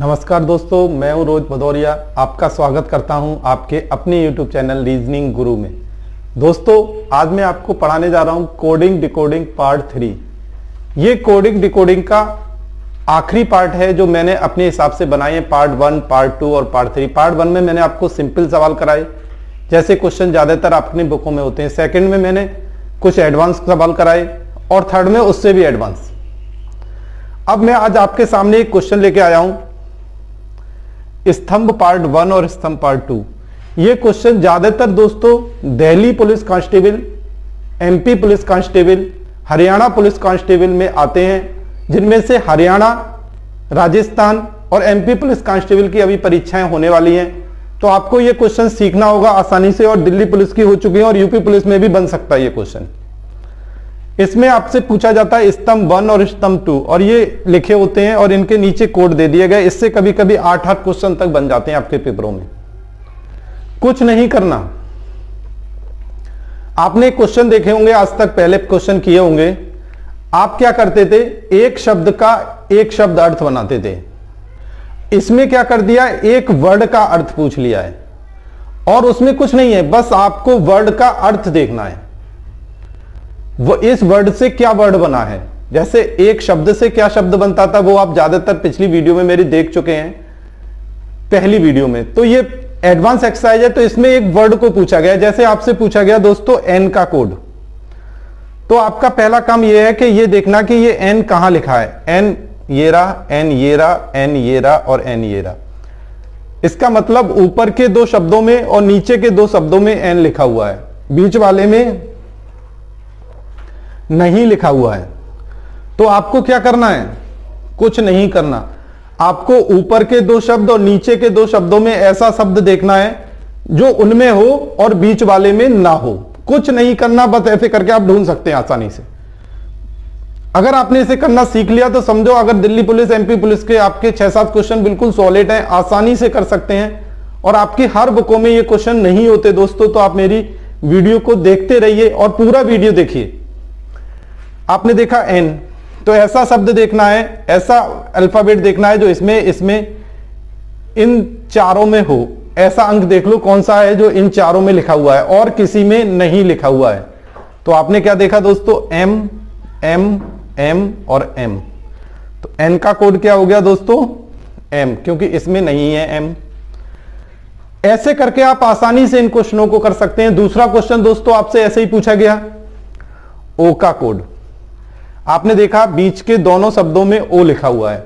नमस्कार दोस्तों, मैं हूं रोहित भदौरिया। आपका स्वागत करता हूं आपके अपने YouTube चैनल रीजनिंग गुरु में। दोस्तों, आज मैं आपको पढ़ाने जा रहा हूं कोडिंग डिकोडिंग पार्ट 3। ये कोडिंग डिकोडिंग का आखिरी पार्ट है जो मैंने अपने हिसाब से बनाए हैं। पार्ट 1, पार्ट 2 और पार्ट 3। पार्ट 1 में मैंने आपको सिंपल सवाल कराए, जैसे क्वेश्चन ज्यादातर अपनी बुकों में होते हैं। सेकेंड में मैंने कुछ एडवांस सवाल कराए और थर्ड में उससे भी एडवांस। अब मैं आज आपके सामने एक क्वेश्चन लेके आया हूं, स्तंभ पार्ट 1 और स्तंभ पार्ट 2। ये क्वेश्चन ज्यादातर दोस्तों Delhi police constable, MP police constable, Haryana police constable में आते हैं, जिनमें से हरियाणा, राजस्थान और एमपी पुलिस कांस्टेबल की अभी परीक्षाएं होने वाली हैं। तो आपको ये क्वेश्चन सीखना होगा आसानी से, और दिल्ली पुलिस की हो चुकी है और यूपी पुलिस में भी बन सकता है ये क्वेश्चन। इसमें आपसे पूछा जाता है स्तंभ 1 और स्तंभ 2, और ये लिखे होते हैं और इनके नीचे कोड दे दिए गए। इससे कभी कभी 8-8 क्वेश्चन तक बन जाते हैं आपके पेपरों में। कुछ नहीं करना, आपने क्वेश्चन देखे होंगे आज तक, पहले क्वेश्चन किए होंगे। आप क्या करते थे, एक शब्द का एक शब्द अर्थ बनाते थे। इसमें क्या कर दिया, एक वर्ड का अर्थ पूछ लिया है और उसमें कुछ नहीं है, बस आपको वर्ड का अर्थ देखना है। वो इस वर्ड से क्या वर्ड बना है, जैसे एक शब्द से क्या शब्द बनता था वो आप ज्यादातर पिछली वीडियो में मेरी देख चुके हैं, पहली वीडियो में। तो ये एडवांस एक्सरसाइज है, तो इसमें एक वर्ड को पूछा गया। जैसे आपसे पूछा गया दोस्तों एन का कोड, तो आपका पहला काम यह है कि ये देखना कि ये एन कहां लिखा है। एन ये रहा, एन ये रहा, एन ये रहा और एन ये रहा। इसका मतलब ऊपर के दो शब्दों में और नीचे के दो शब्दों में एन लिखा हुआ है, बीच वाले में नहीं लिखा हुआ है। तो आपको क्या करना है, कुछ नहीं करना। आपको ऊपर के दो शब्द और नीचे के दो शब्दों में ऐसा शब्द देखना है जो उनमें हो और बीच वाले में ना हो। कुछ नहीं करना, बस ऐसे करके आप ढूंढ सकते हैं आसानी से। अगर आपने इसे करना सीख लिया तो समझो, अगर दिल्ली पुलिस, एमपी पुलिस के आपके 6-7 क्वेश्चन बिल्कुल सॉलिड हैं, आसानी से कर सकते हैं। और आपकी हर बुकों में ये क्वेश्चन नहीं होते दोस्तों, तो आप मेरी वीडियो को देखते रहिए और पूरा वीडियो देखिए। आपने देखा एन, तो ऐसा शब्द देखना है, ऐसा अल्फाबेट देखना है जो इसमें इन चारों में हो। ऐसा अंक देख लो कौन सा है जो इन चारों में लिखा हुआ है और किसी में नहीं लिखा हुआ है। तो आपने क्या देखा दोस्तों, एम एम एम और एम। तो एन का कोड क्या हो गया दोस्तों, एम, क्योंकि इसमें नहीं है एम। ऐसे करके आप आसानी से इन क्वेश्चनों को कर सकते हैं। दूसरा क्वेश्चन दोस्तों आपसे ऐसे ही पूछा गया, ओ का कोड। आपने देखा बीच के दोनों शब्दों में ओ लिखा हुआ है,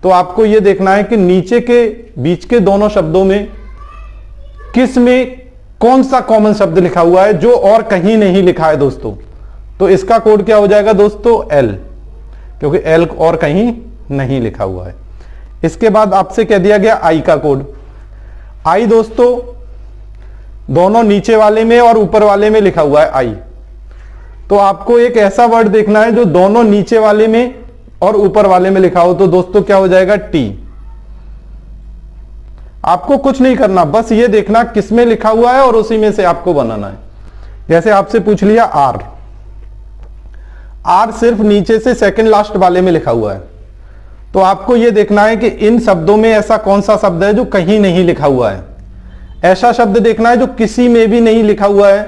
तो आपको यह देखना है कि नीचे के बीच के दोनों शब्दों में किस में कौन सा कॉमन शब्द लिखा हुआ है जो और कहीं नहीं लिखा है दोस्तों। तो इसका कोड क्या हो जाएगा दोस्तों, एल, क्योंकि एल और कहीं नहीं लिखा हुआ है। इसके बाद आपसे कह दिया गया आई का कोड। आई दोस्तों दोनों नीचे वाले में और ऊपर वाले में लिखा हुआ है आई। तो आपको एक ऐसा वर्ड देखना है जो दोनों नीचे वाले में और ऊपर वाले में लिखा हो। तो दोस्तों क्या हो जाएगा, टी। आपको कुछ नहीं करना, बस ये देखना किस में लिखा हुआ है और उसी में से आपको बनाना है। जैसे आपसे पूछ लिया आर, आर सिर्फ नीचे से सेकंड लास्ट वाले में लिखा हुआ है। तो आपको यह देखना है कि इन शब्दों में ऐसा कौन सा शब्द है जो कहीं नहीं लिखा हुआ है। ऐसा शब्द देखना है जो किसी में भी नहीं लिखा हुआ है।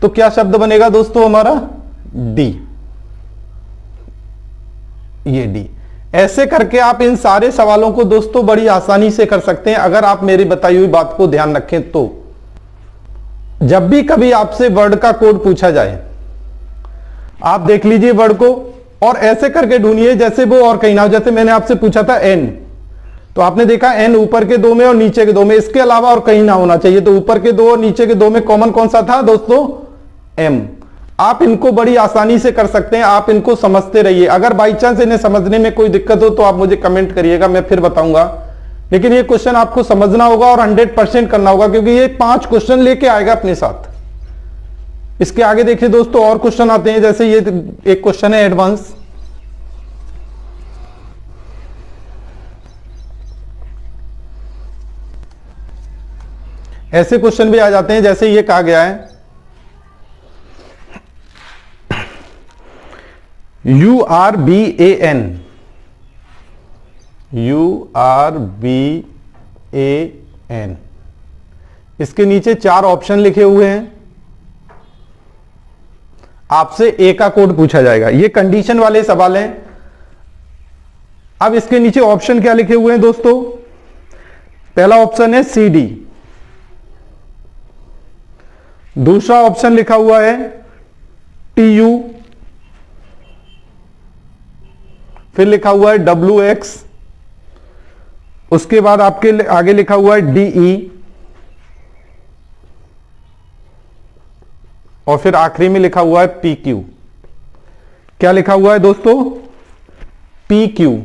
तो क्या शब्द बनेगा दोस्तों हमारा, डी, ये डी। ऐसे करके आप इन सारे सवालों को दोस्तों बड़ी आसानी से कर सकते हैं, अगर आप मेरी बताई हुई बात को ध्यान रखें तो। जब भी कभी आपसे वर्ड का कोड पूछा जाए, आप देख लीजिए वर्ड को और ऐसे करके ढूंढिए जैसे वो और कहीं ना हो। जैसे मैंने आपसे पूछा था एन, तो आपने देखा एन ऊपर के दो में और नीचे के दो में, इसके अलावा और कहीं ना होना चाहिए। तो ऊपर के दो और नीचे के दो में कॉमन कौन सा था दोस्तों, एम। आप इनको बड़ी आसानी से कर सकते हैं, आप इनको समझते रहिए। अगर बाई चांस इन्हें समझने में कोई दिक्कत हो तो आप मुझे कमेंट करिएगा, मैं फिर बताऊंगा। लेकिन ये क्वेश्चन आपको समझना होगा और 100% करना होगा, क्योंकि ये 5 क्वेश्चन लेके आएगा अपने साथ। इसके आगे देखिए दोस्तों और क्वेश्चन आते हैं। जैसे ये एक क्वेश्चन है एडवांस, ऐसे क्वेश्चन भी आ जाते हैं। जैसे ये कहा गया है, URBAN, URBAN। इसके नीचे 4 ऑप्शन लिखे हुए हैं, आपसे ए का कोड पूछा जाएगा। ये कंडीशन वाले सवाल हैं। अब इसके नीचे ऑप्शन क्या लिखे हुए हैं दोस्तों? पहला ऑप्शन है CD, दूसरा ऑप्शन लिखा हुआ है TU, फिर लिखा हुआ है WX, उसके बाद आपके आगे लिखा हुआ है DE, और फिर आखिरी में लिखा हुआ है PQ। क्या लिखा हुआ है दोस्तों? PQ।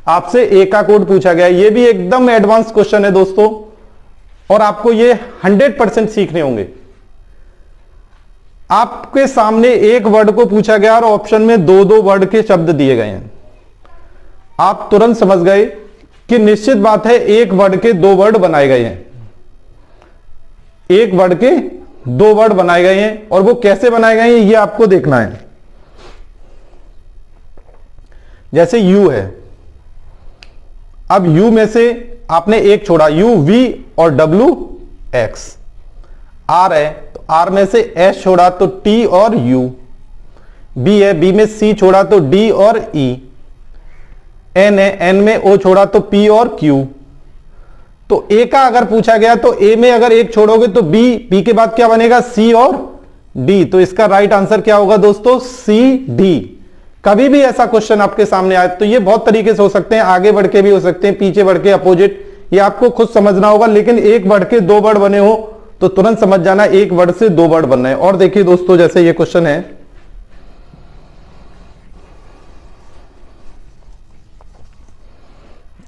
आपसे ए का कोड पूछा गया। ये भी एकदम एडवांस क्वेश्चन है दोस्तों, और आपको ये 100% सीखने होंगे। आपके सामने एक वर्ड को पूछा गया और ऑप्शन में 2-2 वर्ड के शब्द दिए गए हैं। आप तुरंत समझ गए कि निश्चित बात है एक वर्ड के 2 वर्ड बनाए गए हैं। एक वर्ड के 2 वर्ड बनाए गए हैं, और वो कैसे बनाए गए हैं ये आपको देखना है। जैसे यू है, अब यू में से आपने एक छोड़ा, यू वी और डब्ल्यू एक्स। आर है तो आर में से एस छोड़ा तो टी और यू। बी है, बी में सी छोड़ा तो डी और ई। एन है, एन में ओ छोड़ा तो पी और क्यू। तो ए का अगर पूछा गया तो ए में अगर एक छोड़ोगे तो बी, बी के बाद क्या बनेगा? सी और डी। तो इसका राइट आंसर क्या होगा दोस्तों? C D. कभी भी ऐसा क्वेश्चन आपके सामने आए तो ये बहुत तरीके से हो सकते हैं, आगे बढ़ के भी हो सकते हैं, पीछे बढ़ के, अपोजिट, ये आपको खुद समझना होगा। लेकिन एक वर्ड के 2 वर्ड बने हो तो तुरंत समझ जाना एक वर्ड से 2 वर्ड बनना है। और देखिए दोस्तों, जैसे ये क्वेश्चन है,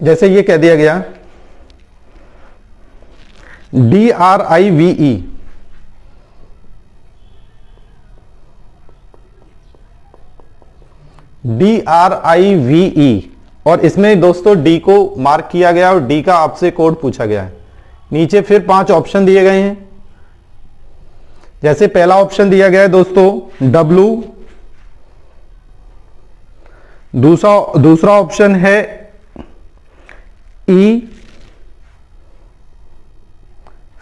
जैसे ये कह दिया गया DRIVE, DRIVE, और इसमें दोस्तों डी को मार्क किया गया और डी का आपसे कोड पूछा गया है। नीचे फिर 5 ऑप्शन दिए गए हैं। जैसे पहला ऑप्शन दिया गया है दोस्तों W, दूसरा ऑप्शन है E,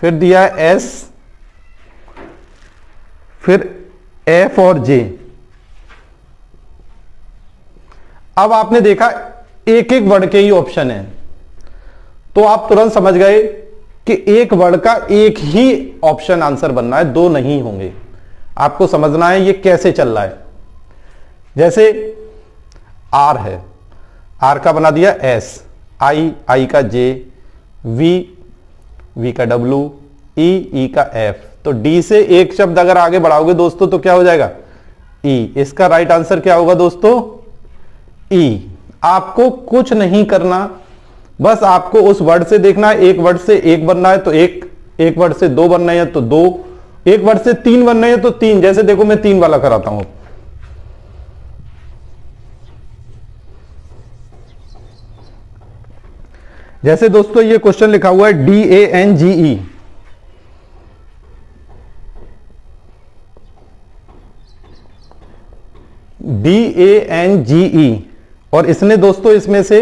फिर दिया है S, फिर F और J। अब आपने देखा एक एक वर्ड के ही ऑप्शन है, तो आप तुरंत समझ गए कि एक वर्ड का एक ही ऑप्शन आंसर बनना है, 2 नहीं होंगे। आपको समझना है ये कैसे चल रहा है। जैसे आर है, आर का बना दिया एस, आई, आई का जे, वी, वी का डब्ल्यू, ई, ई का एफ। तो डी से एक शब्द अगर आगे बढ़ाओगे दोस्तों तो क्या हो जाएगा? ई। इसका राइट आंसर क्या होगा दोस्तों? ई। आपको कुछ नहीं करना, बस आपको उस वर्ड से देखना है। एक वर्ड से एक बनना है तो एक वर्ड से 2 बनना है तो 2, एक वर्ड से 3 बनना है तो 3। जैसे देखो मैं 3 वाला कराता हूं। जैसे दोस्तों ये क्वेश्चन लिखा हुआ है DANGE, DANGE, और इसने दोस्तों इसमें से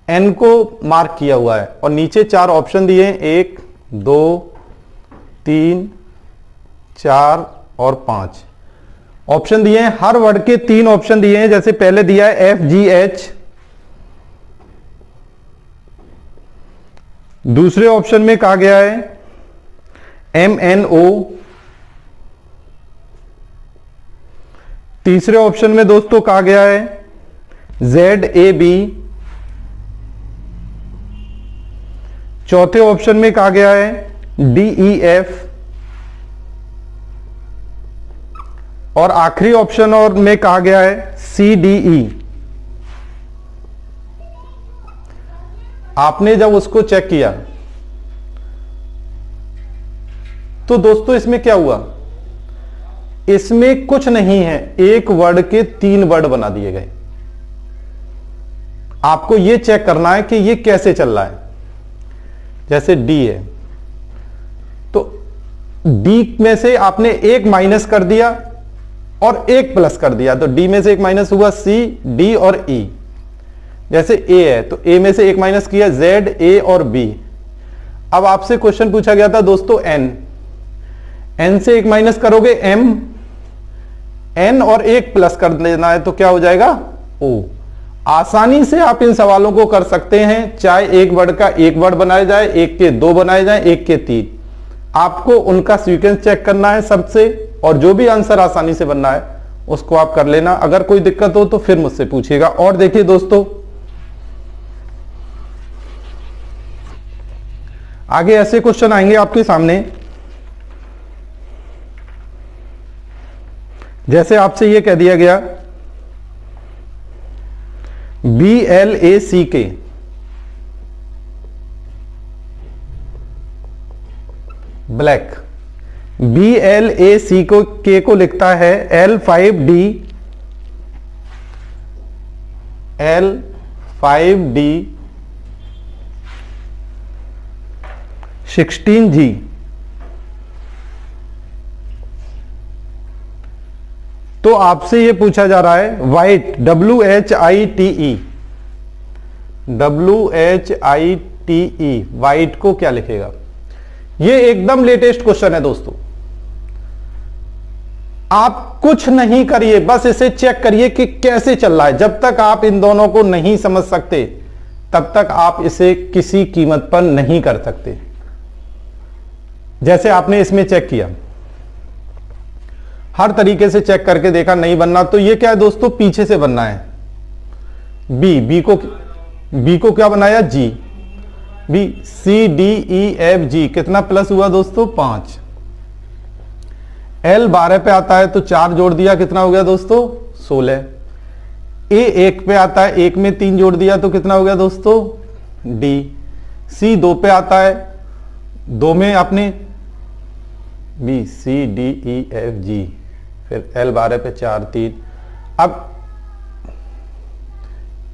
एन को मार्क किया हुआ है और नीचे 4 ऑप्शन दिए हैं, 1, 2, 3, 4 और 5 ऑप्शन दिए हैं। हर वर्ड के 3 ऑप्शन दिए हैं। जैसे पहले दिया है FGH, दूसरे ऑप्शन में कहा गया है MNO, तीसरे ऑप्शन में दोस्तों कहा गया है ZAB, चौथे ऑप्शन में कहा गया है DEF, और आखिरी ऑप्शन और में कहा गया है CDE। आपने जब उसको चेक किया तो दोस्तों इसमें क्या हुआ? इसमें कुछ नहीं है, एक वर्ड के 3 वर्ड बना दिए गए। आपको यह चेक करना है कि ये कैसे चल रहा है। जैसे डी है तो डी में से आपने एक माइनस कर दिया और एक प्लस कर दिया, तो डी में से एक माइनस हुआ, सी, डी और ई। जैसे ए है तो ए में से एक माइनस किया, जेड, ए और बी। अब आपसे क्वेश्चन पूछा गया था दोस्तों एन, एन से एक माइनस करोगे एम, एन और एक प्लस कर देना है तो क्या हो जाएगा ओ। आसानी से आप इन सवालों को कर सकते हैं, चाहे एक वर्ड का एक वर्ड बनाया जाए, एक के दो बनाए जाए, एक के तीन। आपको उनका सीक्वेंस चेक करना है सबसे, और जो भी आंसर आसानी से बनना है उसको आप कर लेना। अगर कोई दिक्कत हो तो फिर मुझसे पूछिएगा। और देखिए दोस्तों, आगे ऐसे क्वेश्चन आएंगे आपके सामने, जैसे आपसे यह कह दिया गया BLACK, ब्लैक, BLACK को लिखता है L5D 16G। तो आपसे यह पूछा जा रहा है व्हाइट, WHITE, व्हाइट को क्या लिखेगा? यह एकदम लेटेस्ट क्वेश्चन है दोस्तों। आप कुछ नहीं करिए, बस इसे चेक करिए कि कैसे चल रहा है। जब तक आप इन दोनों को नहीं समझ सकते तब तक आप इसे किसी कीमत पर नहीं कर सकते। जैसे आपने इसमें चेक किया, हर तरीके से चेक करके देखा, नहीं बनना, तो ये क्या है दोस्तों, पीछे से बनना है। बी को क्या बनाया, जी, बी, CDEFG, कितना प्लस हुआ दोस्तों, 5। L 12 पे आता है तो 4 जोड़ दिया, कितना हो गया दोस्तों, 16। A 1 पे आता है, 1 में 3 जोड़ दिया तो कितना हो गया दोस्तों, D। C 2 पे आता है, 2 में आपने BCDEFG, फिर L 12 पे 4 3। अब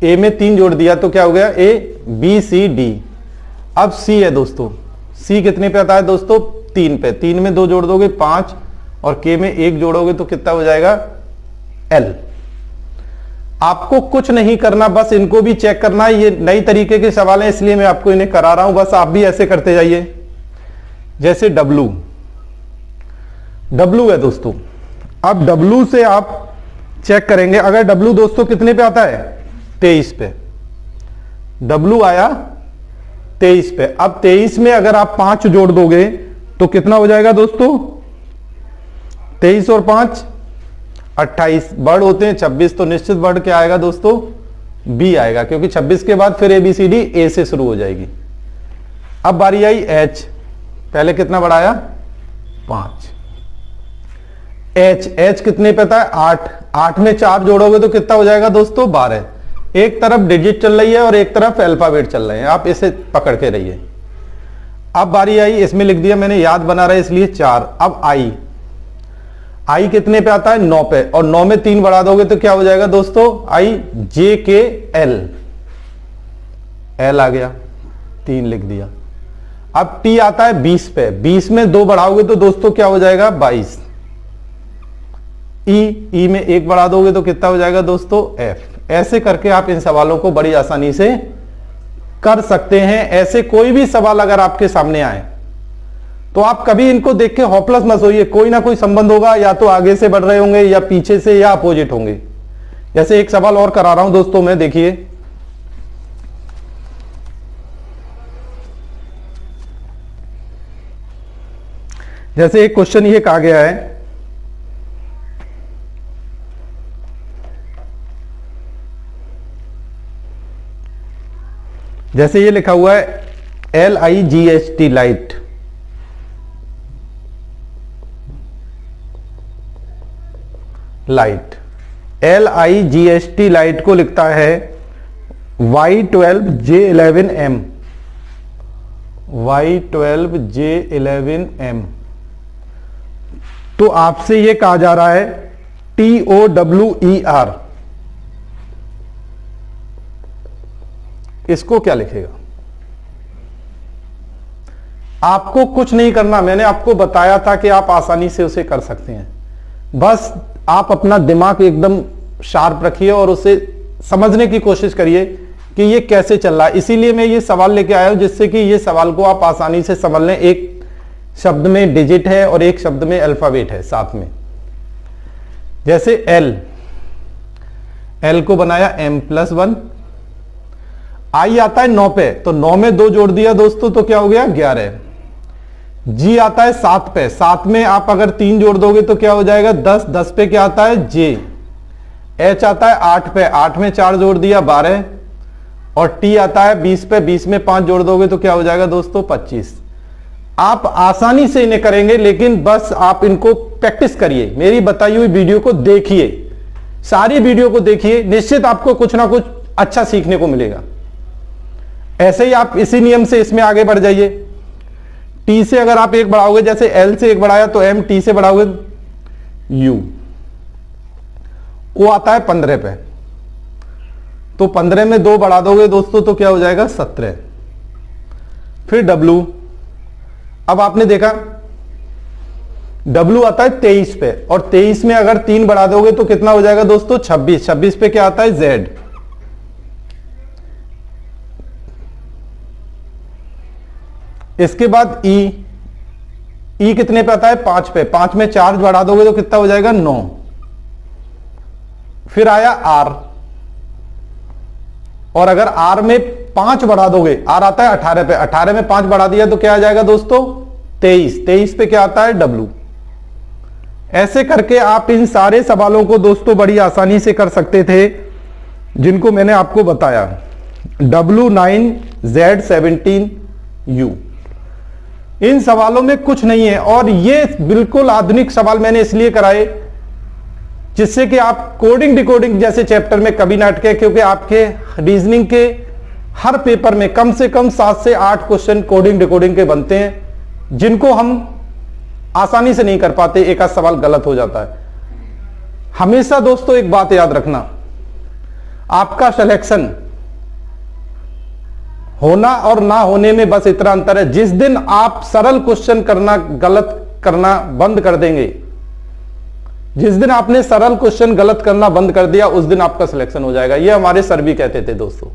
A में 3 जोड़ दिया तो क्या हो गया, ABCD। अब C है दोस्तों, C कितने पे आता है दोस्तों, 3 पे, 3 में 2 जोड़ दोगे 5, और K में 1 जोड़ोगे तो कितना हो जाएगा, L। आपको कुछ नहीं करना, बस इनको भी चेक करना है। ये नई तरीके के सवाल हैं इसलिए मैं आपको इन्हें करा रहा हूं, बस आप भी ऐसे करते जाइए। जैसे W है दोस्तों, अब W से आप चेक करेंगे। अगर W दोस्तों कितने पे आता है, 23 पे, W आया 23 पे। अब 23 में अगर आप 5 जोड़ दोगे तो कितना हो जाएगा दोस्तों, 23 और 5 28, वर्ड होते हैं 26, तो निश्चित वर्ड क्या आएगा दोस्तों, बी आएगा, क्योंकि 26 के बाद फिर ABCD A से शुरू हो जाएगी। अब बारी आई H, पहले कितना बढ़ाया, 5। H कितने पे था, 8, 8 में 4 जोड़ोगे तो कितना हो जाएगा दोस्तों, 12। एक तरफ डिजिट चल रही है और एक तरफ अल्फाबेट चल रहे हैं, आप इसे पकड़ के रहिए। अब बारी आई, इसमें लिख दिया मैंने, याद बना रहा है इसलिए 4। अब आई कितने पे आता है, 9 पे, और 9 में 3 बढ़ा दोगे तो क्या हो जाएगा दोस्तों, IJKL, L आ गया, 3 लिख दिया। अब T आता है 20 पे, 20 में 2 बढ़ाओगे तो दोस्तों क्या हो जाएगा, 22। E में 1 बढ़ा दोगे तो कितना हो जाएगा दोस्तों, F। ऐसे करके आप इन सवालों को बड़ी आसानी से कर सकते हैं। ऐसे कोई भी सवाल अगर आपके सामने आए तो आप कभी इनको देख के होपलेस मत होइए, कोई ना कोई संबंध होगा, या तो आगे से बढ़ रहे होंगे या पीछे से या अपोजिट होंगे। जैसे एक सवाल और करा रहा हूं दोस्तों मैं, देखिए जैसे एक क्वेश्चन ये कहा गया है, जैसे ये लिखा हुआ है LIGHT, लाइट, LIGHT लाइट को लिखता है Y12J11M, Y12J11M। तो आपसे ये कहा जा रहा है TOWER, इसको क्या लिखेगा? आपको कुछ नहीं करना, मैंने आपको बताया था कि आप आसानी से उसे कर सकते हैं। बस आप अपना दिमाग एकदम शार्प रखिए और उसे समझने की कोशिश करिए कि ये कैसे चल रहा है। इसीलिए मैं ये सवाल लेके आया हूं जिससे कि ये सवाल को आप आसानी से समझ लें। एक शब्द में डिजिट है और एक शब्द में अल्फाबेट है साथ में। जैसे एल को बनाया m+1, आई आता है 9 पे, तो 9 में 2 जोड़ दिया दोस्तों तो क्या हो गया 11। जी आता है 7 पे, 7 में आप अगर 3 जोड़ दोगे तो क्या हो जाएगा 10, 10 पे क्या आता है जे। एच आता है 8 पे, 8 में 4 जोड़ दिया 12, और टी आता है 20 पे, 20 में 5 जोड़ दोगे तो क्या हो जाएगा दोस्तों 25। आप आसानी से इन्हें करेंगे, लेकिन बस आप इनको प्रैक्टिस करिए, मेरी बताई हुई वीडियो को देखिए, सारी वीडियो को देखिए, निश्चित आपको कुछ ना कुछ अच्छा सीखने को मिलेगा। ऐसे ही आप इसी नियम से इसमें आगे बढ़ जाइए। टी से अगर आप 1 बढ़ाओगे, जैसे एल से 1 बढ़ाया तो एम, टी से बढ़ाओगे यू, वो आता है 15 पे, तो 15 में 2 बढ़ा दोगे दोस्तों तो क्या हो जाएगा 17। फिर डब्लू, अब आपने देखा डब्लू आता है 23 पे, और 23 में अगर 3 बढ़ा दोगे तो कितना हो जाएगा दोस्तों 26। 26 पे क्या आता है जेड। इसके बाद ई कितने पे आता है 5 पे, 5 में 4 बढ़ा दोगे तो कितना हो जाएगा 9। फिर आया आर, और अगर आर में 5 बढ़ा दोगे, आर आता है 18 पे, 18 में 5 बढ़ा दिया तो क्या आ जाएगा दोस्तों 23। 23 पे क्या आता है डब्लू। ऐसे करके आप इन सारे सवालों को दोस्तों बड़ी आसानी से कर सकते थे जिनको मैंने आपको बताया। W9 Z17 U, इन सवालों में कुछ नहीं है, और ये बिल्कुल आधुनिक सवाल मैंने इसलिए कराए जिससे कि आप कोडिंग डिकोडिंग जैसे चैप्टर में कभी ना अटके, क्योंकि आपके रीजनिंग के हर पेपर में कम से कम 7 से 8 क्वेश्चन कोडिंग डिकोडिंग के बनते हैं जिनको हम आसानी से नहीं कर पाते, एक आध सवाल गलत हो जाता है। हमेशा दोस्तों एक बात याद रखना, आपका सिलेक्शन होना और ना होने में बस इतना अंतर है। जिस दिन आप सरल क्वेश्चन करना गलत करना बंद कर देंगे, जिस दिन आपने सरल क्वेश्चन गलत करना बंद कर दिया, उस दिन आपका सिलेक्शन हो जाएगा। ये हमारे सर भी कहते थे दोस्तों,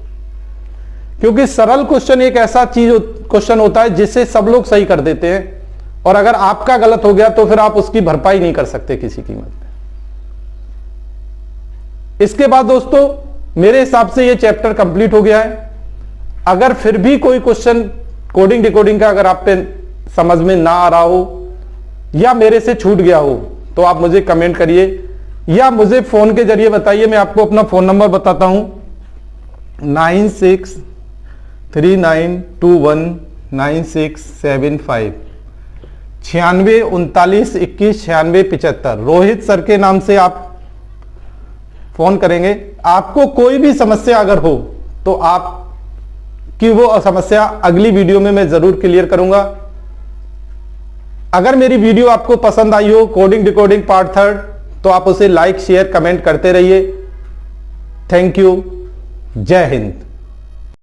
क्योंकि सरल क्वेश्चन एक ऐसा क्वेश्चन होता है जिससे सब लोग सही कर देते हैं, और अगर आपका गलत हो गया तो फिर आप उसकी भरपाई नहीं कर सकते किसी कीमत में। इसके बाद दोस्तों मेरे हिसाब से ये चैप्टर कंप्लीट हो गया है। अगर फिर भी कोई क्वेश्चन कोडिंग डिकोडिंग का अगर आप पे समझ में ना आ रहा हो या मेरे से छूट गया हो तो आप मुझे कमेंट करिए या मुझे फोन के जरिए बताइए। मैं आपको अपना फोन नंबर बताता हूं 9639219675 9639219675। रोहित सर के नाम से आप फोन करेंगे। आपको कोई भी समस्या अगर हो तो आप कि वो समस्या अगली वीडियो में मैं जरूर क्लियर करूंगा। अगर मेरी वीडियो आपको पसंद आई हो कोडिंग डिकोडिंग पार्ट 3, तो आप उसे लाइक शेयर कमेंट करते रहिए। Thank you. जय हिंद।